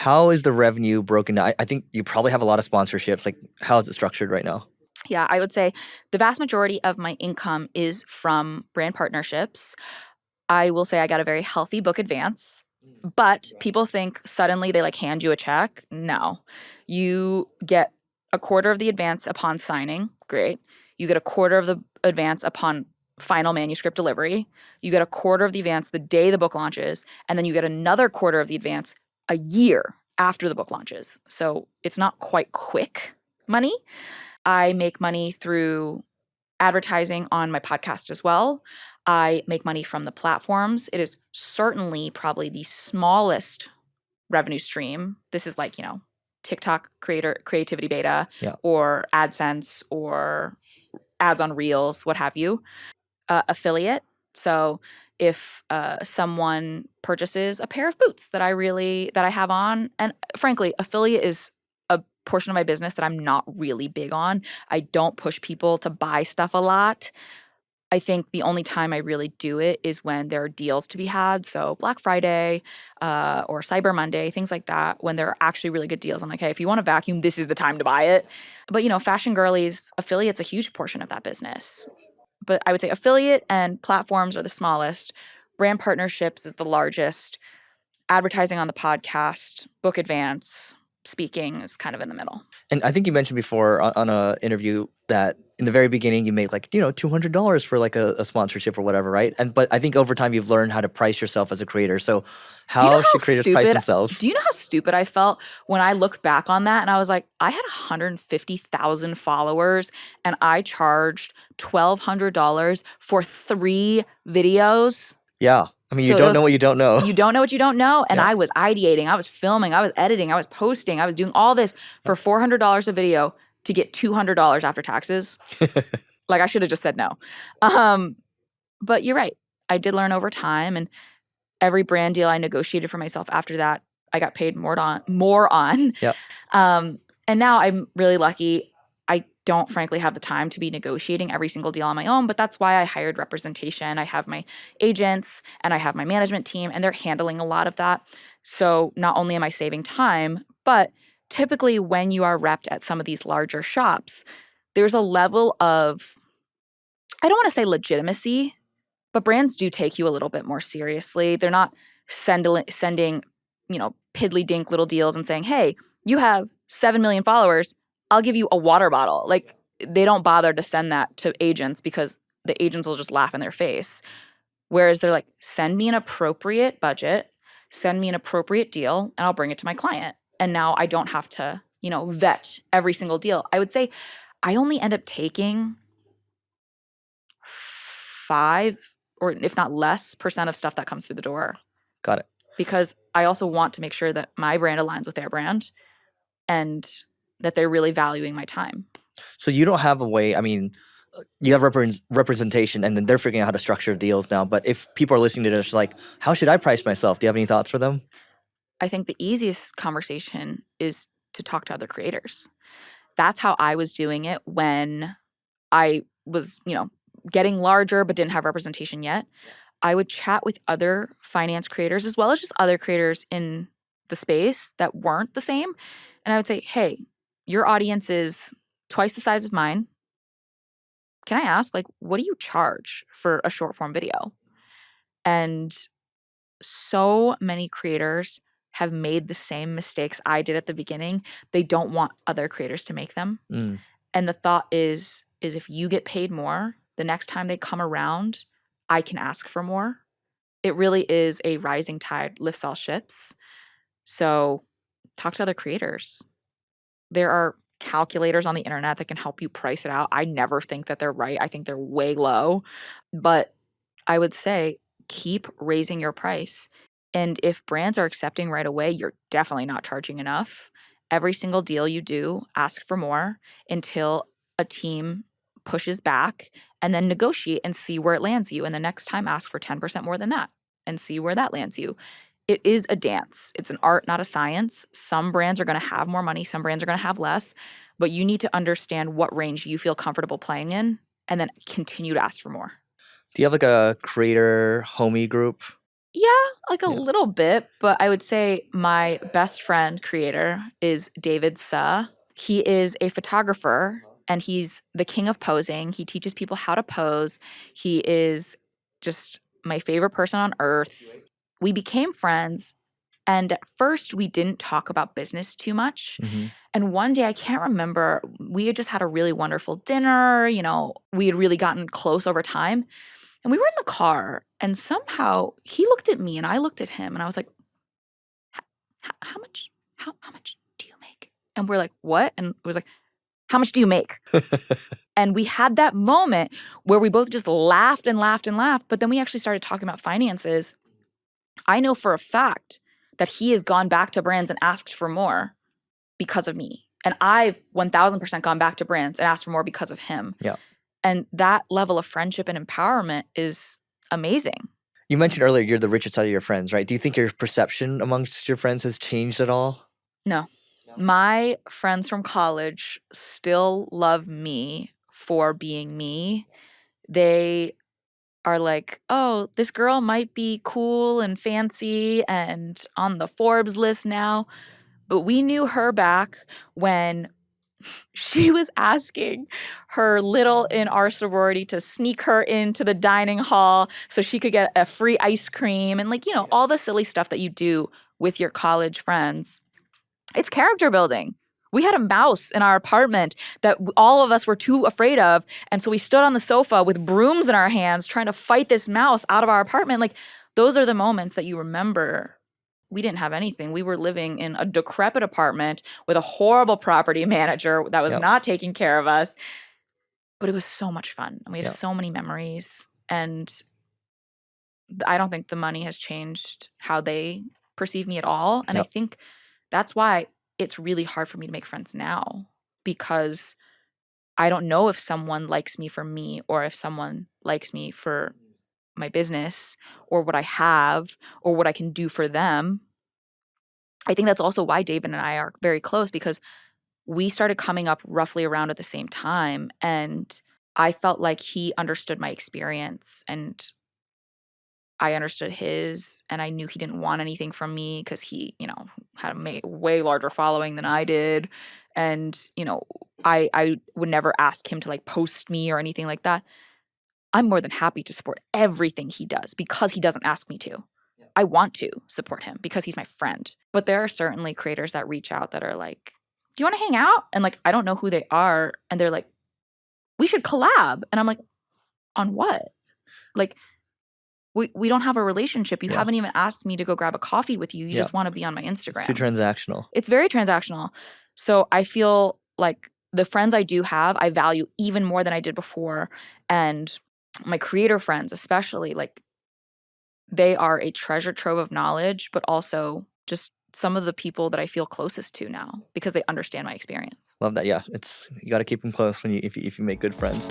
How is the revenue broken down? I think you probably have a lot of sponsorships. Like, how is it structured right now? Yeah, I would say the vast majority of my income is from brand partnerships. I will say I got a very healthy book advance, but people think suddenly they like hand you a check. No, you get a quarter of the advance upon signing. Great. You get a quarter of the advance upon final manuscript delivery. You get a quarter of the advance the day the book launches, and then you get another quarter of the advance a year after the book launches. So it's not quite quick money. I make money through advertising on my podcast as well. I make money from the platforms. It is certainly probably the smallest revenue stream. This is like, TikTok creativity beta Yeah. or AdSense or ads on Reels, what have you. Affiliate. So if someone purchases a pair of boots that I have on, and frankly, affiliate is a portion of my business that I'm not really big on. I don't push people to buy stuff a lot. I think the only time I really do it is when there are deals to be had. So Black Friday or Cyber Monday, things like that, when there are actually really good deals. I'm like, hey, if you want a vacuum, this is the time to buy it. But, Fashion Girlies, affiliate's a huge portion of that business. But I would say affiliate and platforms are the smallest. Brand partnerships is the largest. Advertising on the podcast, book advance, speaking is kind of in the middle. And I think you mentioned before on a interview that in the very beginning you made like, $200 for like a sponsorship or whatever, right? But I think over time you've learned how to price yourself as a creator. So how should creators price themselves? Do you know how stupid I felt when I looked back on that and I was like, I had 150,000 followers and I charged $1,200 for 3 videos? Yeah. I mean, you don't know what you don't know. You don't know what you don't know. And I was ideating, I was filming, I was editing, I was posting, I was doing all this for $400 a video to get $200 after taxes. Like, I should have just said no. But you're right. I did learn over time, and every brand deal I negotiated for myself after that, I got paid more on. Yep. And now I'm really lucky. I don't frankly have the time to be negotiating every single deal on my own, but that's why I hired representation. I have my agents and I have my management team, and they're handling a lot of that. So not only am I saving time, but typically when you are repped at some of these larger shops, there's a level of, I don't want to say legitimacy, but brands do take you a little bit more seriously. They're not sending, piddly dink little deals and saying, hey, you have 7 million followers, I'll give you a water bottle. Like, they don't bother to send that to agents because the agents will just laugh in their face. Whereas they're like, send me an appropriate budget, send me an appropriate deal, and I'll bring it to my client. And now I don't have to, vet every single deal. I would say I only end up taking 5 or if not less % of stuff that comes through the door. Got it. Because I also want to make sure that my brand aligns with their brand and that they're really valuing my time. So you don't have a way, I mean, you have representation and then they're figuring out how to structure deals now. But if people are listening to this, like, how should I price myself? Do you have any thoughts for them? I think the easiest conversation is to talk to other creators. That's how I was doing it when I was, getting larger but didn't have representation yet. I would chat with other finance creators as well as just other creators in the space that weren't the same. And I would say, hey, your audience is twice the size of mine. Can I ask, like, what do you charge for a short form video? And so many creators have made the same mistakes I did at the beginning. They don't want other creators to make them. And the thought is if you get paid more, the next time they come around, I can ask for more. It really is a rising tide lifts all ships. So talk to other creators. There are calculators on the internet that can help you price it out. I never think that they're right. I think they're way low. But I would say keep raising your price. And if brands are accepting right away, you're definitely not charging enough. Every single deal you do, ask for more until a team pushes back, and then negotiate and see where it lands you. And the next time, ask for 10% more than that and see where that lands you. It is a dance. It's an art, not a science. Some brands are going to have more money. Some brands are going to have less. But you need to understand what range you feel comfortable playing in and then continue to ask for more. Do you have like a creator homie group? Yeah, like a Yeah. little bit, but I would say my best friend creator is David Tu. He is a photographer and he's the king of posing. He teaches people how to pose. He is just my favorite person on earth. We became friends, and at first we didn't talk about business too much. Hmm. And one day, I can't remember, we had just had a really wonderful dinner. We had really gotten close over time. And we were in the car, and somehow he looked at me and I looked at him, and I was like, how much, how much do you make? And we're like, what? And it was like, how much do you make? And we had that moment where we both just laughed and laughed and laughed. But then we actually started talking about finances. I know for a fact that he has gone back to brands and asked for more because of me. And I've 1000% gone back to brands and asked for more because of him. Yeah. And that level of friendship and empowerment is amazing. You mentioned earlier you're the richest out of your friends, right? Do you think your perception amongst your friends has changed at all? No. My friends from college still love me for being me. They are like, oh, this girl might be cool and fancy and on the Forbes list now. But we knew her back when she was asking her little in our sorority to sneak her into the dining hall so she could get a free ice cream and all the silly stuff that you do with your college friends. It's character building. We had a mouse in our apartment that all of us were too afraid of. And so we stood on the sofa with brooms in our hands trying to fight this mouse out of our apartment. Like, those are the moments that you remember. We didn't have anything. We were living in a decrepit apartment with a horrible property manager that was not taking care of us. But it was so much fun. And we have so many memories. And I don't think the money has changed how they perceive me at all. And I think that's why it's really hard for me to make friends now, because I don't know if someone likes me for me or if someone likes me for my business or what I have or what I can do for them. I think that's also why David and I are very close, because we started coming up roughly around at the same time. And I felt like he understood my experience and I understood his, and I knew he didn't want anything from me because he, had a way larger following than I did. And, I would never ask him to post me or anything like that. I'm more than happy to support everything he does because he doesn't ask me to. I want to support him because he's my friend. But there are certainly creators that reach out that are like, do you want to hang out? And I don't know who they are. And they're like, we should collab. And I'm like, on what? We don't have a relationship. You haven't even asked me to go grab a coffee with you. You just want to be on my Instagram. It's too transactional. It's very transactional. So I feel like the friends I do have, I value even more than I did before. And my creator friends, especially, they are a treasure trove of knowledge, but also just some of the people that I feel closest to now because they understand my experience. Love that. Yeah, you got to keep them close if you make good friends.